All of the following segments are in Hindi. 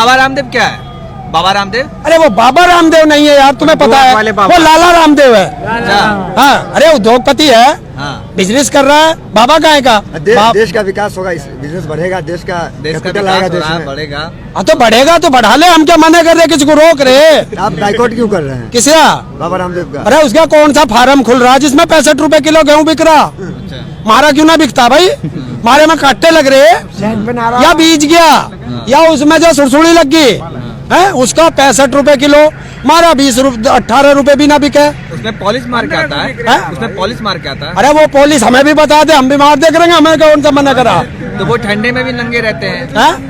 बाबा रामदेव क्या है? बाबा रामदेव? अरे वो बाबा रामदेव नहीं है यार, तुम्हें पता है, वो लाला रामदेव है। हाँ, अरे उद्योगपति है, बिजनेस कर रहा है। बाबा कहाँ का? देश का विकास होगा, बिजनेस बढ़ेगा, देश का कैपिटल बढ़ेगा। तो बढ़ेगा तो बढ़ा ले, हम क्या मना कर रहे, किसी को रोक रहे? आप बाइकआउट क्यों कर रहे हैं? किसका? बाबा रामदेव का। अरे उसका कौन सा फार्म खुल रहा है जिसमें 65 रुपए किलो गेहूँ बिक रहा? मारा क्यों ना बिकता भाई? मारे में कांटे लग रहे या बीज गया या उसमें जो सुड़सुड़ी लग गई है, उसका 65 रुपए किलो, मारा 18 रुपए भी ना बिके। उसमें पॉलिश मार के आता है, उसमें पॉलिश मार के आता है। अरे वो पॉलिश हमें भी बता दे, हम भी मार देख रहे हैं, हमें कौन सा मना करा? तो वो ठंडे में भी नंगे रहते हैं,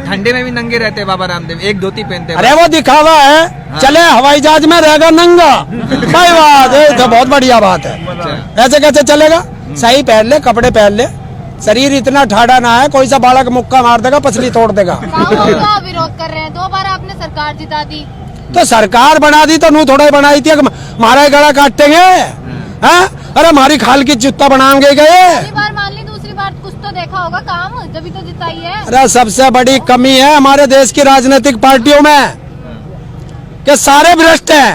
ठंडे में भी नंगे रहते हैं बाबा रामदेव, एक धोती पहनते हैं। अरे वो दिखावा है, चले हवाई जहाज में रहेगा नंगा, भाई बात है, तो बहुत बढ़िया बात है। ऐसे कैसे चलेगा? सही पहन ले, कपड़े पहन ले, शरीर इतना ठाड़ा ना है, कोई सा बालक मुक्का मार देगा, पसली तोड़ देगा। विरोध कर रहे हैं, 2 बार आपने सरकार जिता दी, तो सरकार बना दी तो नू थोड़ा ही बनाई थी, हमारा गला काटेंगे? अरे हमारी खाल की जूता बनाएंगे गए। पहली बार मान ली, दूसरी बार कुछ तो देखा होगा काम, जब तो जिताई है। अरे सबसे बड़ी कमी है हमारे देश की राजनीतिक पार्टियों में कि सारे भ्रष्ट हैं,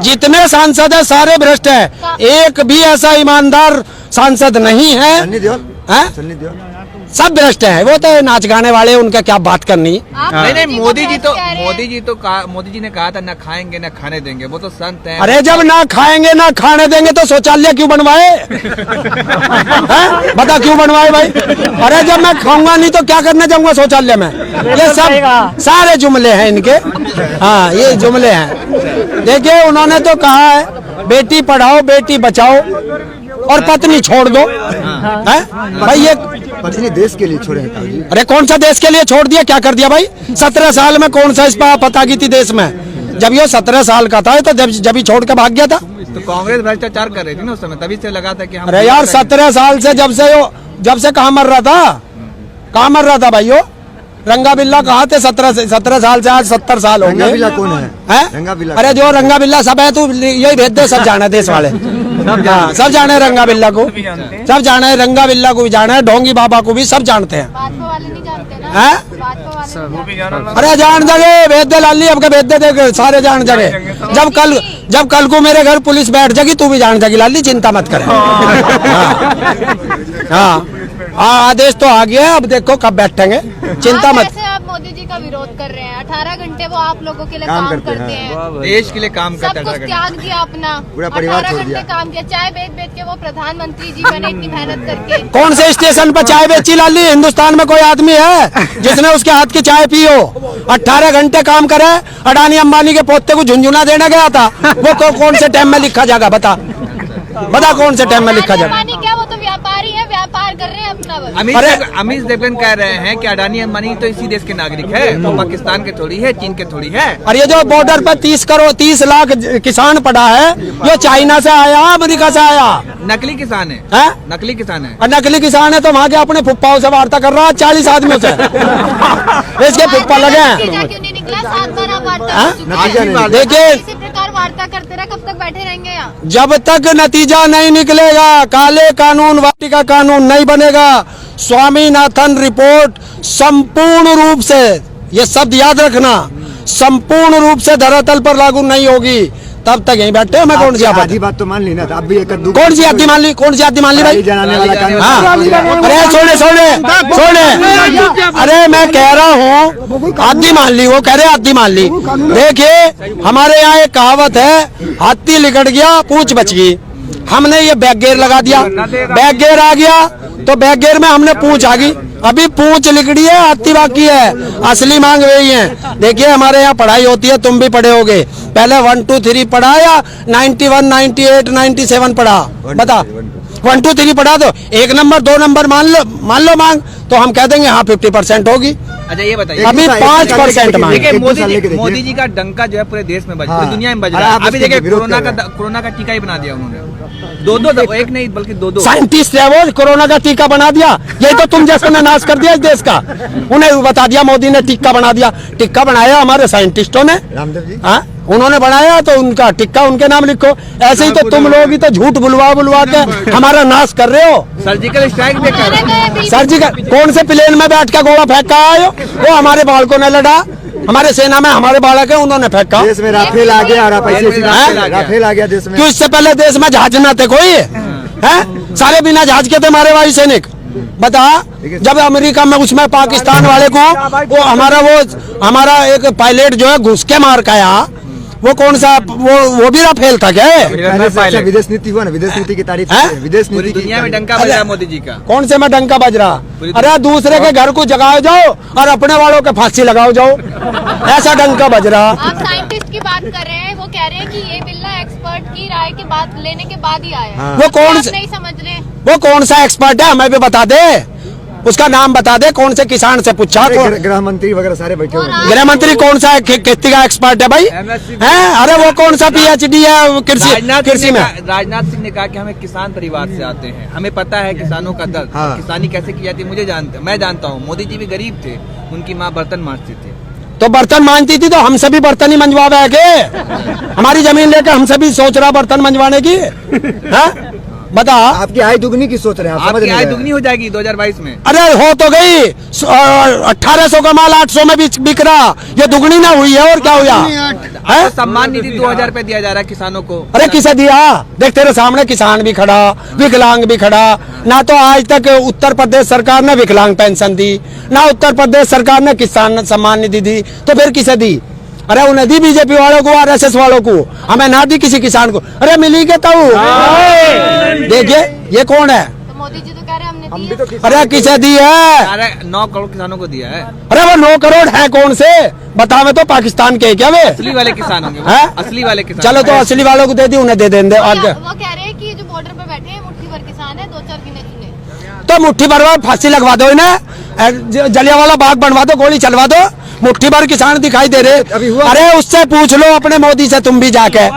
जितने सांसद है सारे भ्रष्ट हैं, एक भी ऐसा ईमानदार सांसद नहीं है। सन्नी देओल सब भ्रष्ट हैं, वो तो नाच गाने वाले, उनका क्या बात करनी। नहीं, मोदी जी ने कहा था ना खाएंगे ना खाने देंगे, वो तो संत हैं। अरे जब ना खाएंगे ना खाने देंगे तो शौचालय क्यों बनवाए? बता क्यों बनवाए भाई? अरे जब मैं खाऊंगा नहीं तो क्या करने जाऊंगा शौचालय में? ये सब सारे जुमले हैं इनके। हाँ, ये जुमले हैं। देखिए उन्होंने तो कहा है बेटी पढ़ाओ बेटी बचाओ और पत्नी छोड़ दो। भाई ये पत्नी देश के लिए छोड़े। अरे कौन सा देश के लिए छोड़ दिया, क्या कर दिया भाई? 17 साल में कौन सा इस पर पता की थी देश में? जब ये 17 साल का था तो जब ही छोड़ के भाग गया था। तो कांग्रेस भ्रष्टाचार कर रही थी ना उस समय, तभी से लगा था कि हम। अरे यार 17 साल से जब से कहाँ मर रहा था? कहाँ मर रहा था भाई? रंगा बिल्ला कहाँ थे? 17 साल से आज 70 साल हो गए। रंगा बिल्ला कौन है? रंगा बिल्ला। अरे जो रंगा बिल्ला सब है, तू यही भेज दे, सब जाना है देश वाले, सब जाने रंगा बिल्ला को, सब जाना है, रंगा बिल्ला को भी जाना है, ढोंगी बाबा को भी सब जानते हैं। भाजपा वाले नहीं जानते ना? अरे जान जगे भेज दे लाली, अब के भेज दे, देख सारे जान जगे। जब कल को मेरे घर पुलिस बैठ जाएगी तू भी जान जाएगी लाली, चिंता मत कर। हाँ, आदेश तो आ गया, अब देखो कब बैठेंगे, चिंता मत। आप मोदी जी का विरोध कर रहे हैं, 18 घंटे वो आप लोगों के लिए काम करते हैं, देश के लिए काम करते हैं, सब कुछ त्याग दिया अपना, पूरा परिवार 18 छोड़ घंटे दिया। काम किया, चाय बेच के वो प्रधानमंत्री जी बने इतनी मेहनत करके। कौन से स्टेशन पर चाय बेची लाली? हिंदुस्तान में कोई आदमी है जिसने उसके हाथ की चाय पी हो? 18 घंटे काम करे, अडानी अंबानी के पोते को झुंझुना देने गया था, वो कौन से टाइम में लिखा जाएगा? बता कौन से टाइम में लिखा जाएगा? क्या वो तो व्यापारी है, व्यापार कर रहे हैं अपना। अमित देवगन कह रहे हैं कि अडानी अंबानी तो इसी देश के नागरिक है, वो पाकिस्तान के थोड़ी है, चीन के थोड़ी है। और ये जो बॉर्डर पर 30 लाख किसान पड़ा है, ये चाइना से आया, अमेरिका से आया, नकली किसान है, नकली किसान है। और नकली किसान है तो वहाँ के अपने फुप्पाओं से वार्ता कर रहा है 40 आदमियों से। इसके फुप्पा लगे हैं। देखिए इसी प्रकार वार्ता करते रहे, कब तक बैठे रहेंगे यहाँ? जब तक नतीजा नहीं निकलेगा, काले कानून वाटिका कानून नहीं बनेगा, स्वामीनाथन रिपोर्ट संपूर्ण रूप से, ये शब्द याद रखना, संपूर्ण रूप से धरातल पर लागू नहीं होगी, तब तक यहीं बैठे। मैं कौन सी आधी बात तो मान ली ना, अब भी एक कौन सी आधी मान ली? कौन सी आधी मान ली भाई? जलाने वाला कानून। हाँ, अरे सोने, अरे मैं कह रहा हूँ आधी मान ली, वो कह रहे आधी मान ली। देखिए हमारे यहाँ एक कहावत है, हाथी लिकड़ गया पूंछ बच गई। हमने ये बैक गेयर लगा दिया, बैक गेयर आ गया तो बैक गेयर में हमने पूंछ आ गई, अभी पूंछ लिकड़ी है, हाथी बाकी है, असली मांग वही है। देखिए हमारे यहाँ पढ़ाई होती है, तुम भी पढ़े होगे, पहले 1 2 3 पढ़ा या 91 98 97 पढ़ा? बता, 1 2 3 पढ़ा तो 1 नंबर 2 नंबर मान लो मांग, तो हम कह देंगे हाँ 50% होगी। अच्छा ये बताइए, अभी 5% मांग। देखिए मोदी जी का डंका जो है पूरे देश में बज, पूरी दुनिया में बज रहा है। अभी देखिए कोरोना का टीका ही बना दिया उन्होंने, दो एक नहीं बल्कि दो साइंटिस्ट है वो, कोरोना का टीका बना दिया। यही तो तुम जैसे ने नाश कर दिया इस देश का, उन्हें बता दिया मोदी ने टीका बना दिया। टिक्का बनाया हमारे साइंटिस्टों ने, रामदेव जी, हाँ उन्होंने बनाया तो उनका टिक्का उनके नाम लिखो। ऐसे ही तो तुम लोग ही तो झूठ बुलवा के हमारा नाश कर रहे हो। सर्जिकल स्ट्राइक देखा, सर्जिकल कौन से प्लेन में बैठ के गोला फेंक कर आए हो? वो हमारे बालकों ने लड़ा, हमारे सेना में हमारे बालक है, उन्होंने फेंका। देश में राफेल आ गया और आप ऐसे देश में राफेल आ गया देश में। क्यों इससे पहले देश में जहाज न थे कोई है? सारे बिना जहाज के थे हमारे वायु सैनिक। बता, जब अमेरिका में उसमें पाकिस्तान वाले को हमारा एक पायलट जो है घुस के मार खाया, वो कौन सा वो भी राफेल था क्या? विदेश नीति हुआ ना, विदेश नीति की तारीफ विदेश पूरी नीति दुनिया में डंका बज रहा है मोदी जी का। कौन से में डंका बज रहा? अरे दूसरे के घर को जगाओ जाओ और अपने वालों के फांसी लगाओ जाओ, ऐसा डंका बज रहा। आप साइंटिस्ट की बात कर रहे हैं, वो कह रहे हैं कि ये बिल्ला एक्सपर्ट की राय के बाद लेने के बाद ही आया है। वो कौन नहीं समझ रहे? वो कौन सा एक्सपर्ट है, हमें भी बता दे, उसका नाम बता दे। कौन से किसान से पूछा? गृह मंत्री वगैरह सारे बैठे हुए हैं। गृह मंत्री कौन सा खेती का एक्सपर्ट है भाई? हैं? अरे वो कौन सा PhD है कृषि में? राजनाथ सिंह ने कहा कि हमें किसान परिवार से आते हैं, हमें पता है किसानों का दर्द, किसानी कैसे की जाती है मैं जानता हूँ। मोदी जी भी गरीब थे, उनकी माँ बर्तन मांजती थी। तो बर्तन मांजती थी तो हमसे भी बर्तन ही मंजवा के हमारी जमीन लेकर हमसे भी सोच रहा बर्तन मंजवाने की है? बता, आपकी आय दुगनी की सोच रहे हैं आप? आपकी आय दुगनी हो जाएगी 2022 में। अरे हो तो गई, 1800 का माल 800 में बिक रहा, ये दुगनी ना हुई है और क्या हुआ है? सम्मान निधि 2000 रुपए दिया जा रहा है किसानों को। अरे किसे दिया? देख तेरे सामने किसान भी खड़ा, विकलांग भी खड़ा। ना तो आज तक उत्तर प्रदेश सरकार ने विकलांग पेंशन दी, ना उत्तर प्रदेश सरकार ने किसान सम्मान निधि दी, तो फिर किसे दी? अरे उन्हें दी बीजेपी वालों को, RSS वालों को, हमें ना दी किसी किसान को। अरे मिली के तो देखिए ये कौन है? तो मोदी जी तो कह रहे हैं हमने दी है। अरे किसे दी है? अरे 9 करोड़ किसानों को दिया है। अरे वो 9 करोड़ है कौन से? बतावे तो पाकिस्तान के क्या वे? असली वाले किसान होंगे, हैं? असली वाले किसान। चलो तो असली वालों को दे दी, उन्हें दे देंगे आगे। वो कह रहे हैं कि जो बॉर्डर पर बैठे हैं मुट्ठी भर किसान है, 2-4 गिने चुने। तो मुट्ठी भर फांसी लगवा दो इन्हें, जलियांवाला बाग बनवा दो, गोली चलवा दो। मुट्ठी भर किसान दिखाई दे रहे। अरे उससे पूछ लो अपने मोदी से, तुम भी जाके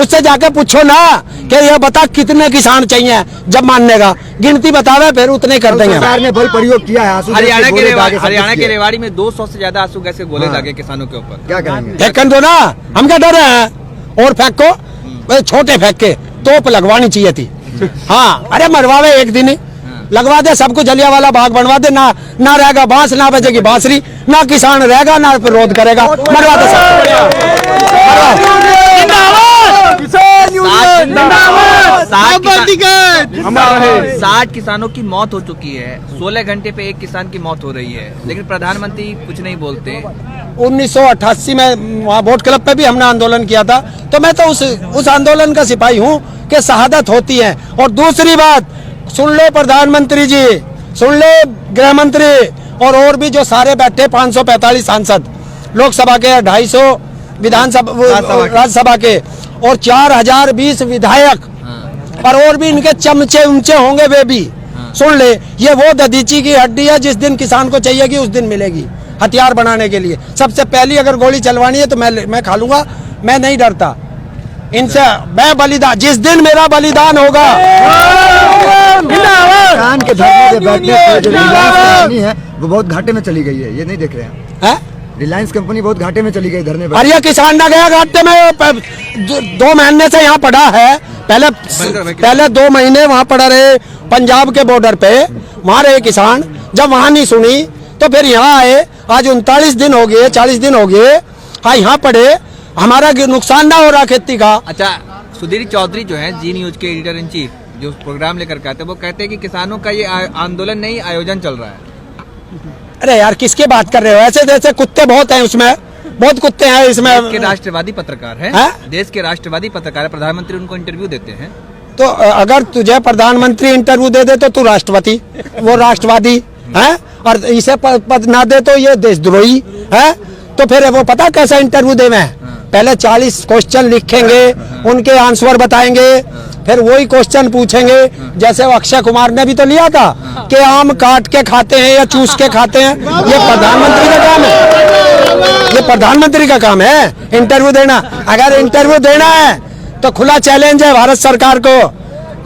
उससे जाके पूछो ना कि ये बता कितने किसान चाहिए, जब मानने का गिनती बतावे फिर उतने कर देंगे। सरकार ने बल प्रयोग किया है। हरियाणा के रेवाड़ी में 200 से ज्यादा आंसू गैस के गोले दागे किसानों के ऊपर। क्या करेंगे? फेंकन दो ना, हम क्या डर रहे हैं? और फेंको, छोटे फेंक के तोप लगवानी चाहिए थी। हाँ, अरे मरवावे एक दिन ही लगवा दे, सबको जलियांवाला बाग बनवा दे। ना रहेगा बांस, ना बजेगी बांसुरी, ना किसान रहेगा, ना विरोध करेगा। मरवा दे सब। 60 किसानों की मौत हो चुकी है, 16 घंटे पे एक किसान की मौत हो रही है, लेकिन प्रधानमंत्री कुछ नहीं बोलते। 1988 में वहाँ वोट क्लब पे भी हमने आंदोलन किया था, तो मैं तो उस आंदोलन का सिपाही हूँ कि शहादत होती है। और दूसरी बात सुन लो प्रधानमंत्री जी, सुन लो गृह मंत्री और भी जो सारे बैठे 545 सांसद लोकसभा के, 250 विधानसभा राज्यसभा के और 4020 विधायक और भी इनके चमचे उमचे होंगे वे भी। सुन ले, ये वो दधीची की हड्डी है, जिस दिन किसान को चाहिएगी उस दिन मिलेगी हथियार बनाने के लिए। सबसे पहली अगर गोली चलवानी है तो मैं खा लूंगा, मैं नहीं डरता इनसे। मैं बलिदान, जिस दिन मेरा बलिदान होगा। किसान के धरने पे बैठने पर जो रिलायंस कंपनी है वो बहुत घाटे में चली गई है, ये नहीं देख रहे हैं? रिलायंस कंपनी बहुत घाटे में चली गई धरने पर। अरे किसान ना गया घाटे में, 2 महीने से यहाँ पड़ा है। पहले 2 महीने वहाँ पड़ा रहे पंजाब के बॉर्डर पे, वहाँ रहे किसान। जब वहाँ नहीं सुनी तो फिर यहाँ आए। आज 39 दिन हो गए, 40 दिन हो गए, हाँ यहाँ पड़े। हमारा नुकसान ना हो रहा खेती का। अच्छा, सुधीर चौधरी जो है जी न्यूज के एडिटर इन चीफ, जो प्रोग्राम लेकर के आते हैं, वो कहते हैं कि किसानों का ये आंदोलन नहीं, आयोजन चल रहा है। अरे यार किसके बात कर रहे हो? ऐसे जैसे कुत्ते बहुत हैं उसमें, बहुत कुत्ते हैं इसमें। देश के राष्ट्रवादी पत्रकार है, देश के राष्ट्रवादी पत्रकार है, प्रधानमंत्री उनको इंटरव्यू देते हैं। तो अगर तुझे प्रधानमंत्री इंटरव्यू दे दे तो तू राष्ट्रपति, वो राष्ट्रवादी है, और इसे पद ना दे तो ये देशद्रोही है। तो फिर वो पता कैसा इंटरव्यू देवे? पहले 40 क्वेश्चन लिखेंगे, उनके आंसर बताएंगे, फिर वही क्वेश्चन पूछेंगे। जैसे वो अक्षय कुमार ने भी तो लिया था कि आम काट के खाते हैं या चूस के खाते हैं। ये प्रधानमंत्री का काम है, ये प्रधानमंत्री का काम है इंटरव्यू देना। अगर इंटरव्यू देना है तो खुला चैलेंज है भारत सरकार को।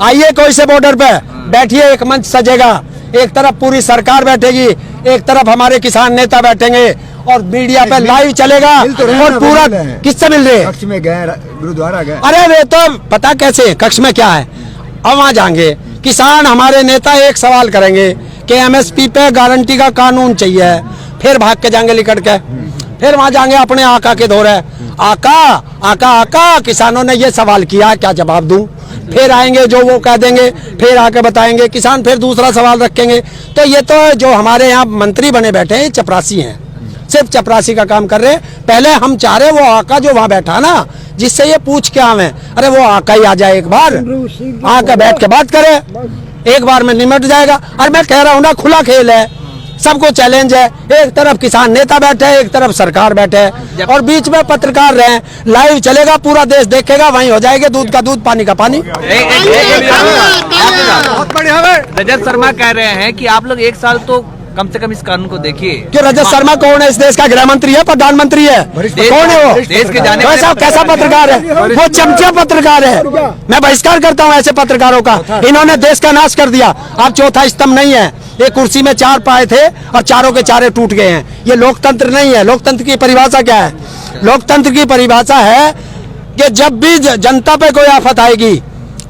आइए कोई से बॉर्डर पे बैठिए, एक मंच सजेगा, एक तरफ पूरी सरकार बैठेगी, एक तरफ हमारे किसान नेता बैठेंगे और मीडिया पे लाइव चलेगा। और पूरा किससे मिल रहे? कक्ष में गए, गुरुद्वारा गए। अरे वे तो पता कैसे कक्ष में क्या है, अब वहाँ जाएंगे किसान, हमारे नेता एक सवाल करेंगे कि MSP पे गारंटी का कानून चाहिए, फिर भाग के जाएंगे लिकट के। फिर वहां जाएंगे अपने आका के दौरे, आका आका आका किसानों ने ये सवाल किया, क्या जवाब दूं? फिर आएंगे जो वो कह देंगे, फिर आके बताएंगे, किसान फिर दूसरा सवाल रखेंगे। तो ये तो जो हमारे यहाँ मंत्री बने बैठे हैं, चपरासी हैं, सिर्फ चपरासी का काम कर रहे हैं। पहले हम चाह रहे वो आका जो वहाँ बैठा ना, जिससे ये पूछ के आवे, अरे वो आका ही आ जाए एक बार, आके बैठ के बात करे, एक बार में निमट जाएगा। और मैं कह रहा हूँ ना, खुला खेल है, सबको चैलेंज है। एक तरफ किसान नेता बैठे है, एक तरफ सरकार बैठे है, और बीच में पत्रकार रहे। लाइव चलेगा, पूरा देश देखेगा, वहीं हो जाएगा दूध का दूध, पानी का पानी। रजत शर्मा कह रहे हैं कि आप लोग एक साल तो कम से कम इस कानून को देखिए। कि रजत शर्मा कौन है? इस देश का गृह मंत्री है, प्रधानमंत्री है, कौन है वो? देश के जाने कैसा कैसा पत्रकार है वो? चमचा पत्रकार है। मैं बहिष्कार करता हूँ ऐसे पत्रकारों का। इन्होंने देश का नाश कर दिया। अब चौथा स्तंभ नहीं है। ये कुर्सी में 4 पाए थे और चारों के चारे टूट गए हैं। ये लोकतंत्र नहीं है। लोकतंत्र की परिभाषा क्या है? लोकतंत्र की परिभाषा है कि जब भी जनता पे कोई आफत आएगी,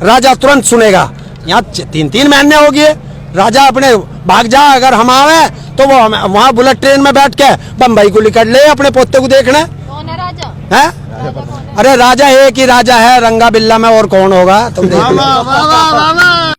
राजा तुरंत सुनेगा। यहाँ 3-3 महीने हो गए, राजा अपने भाग जा। अगर हम आवे तो वो वहाँ बुलेट ट्रेन में बैठ के बम्बई को निकल ले अपने पोते को देखने। कौन है राजा? है? अरे राजा एक ही राजा है, रंगा बिल्ला में, और कौन होगा? तुम देखो।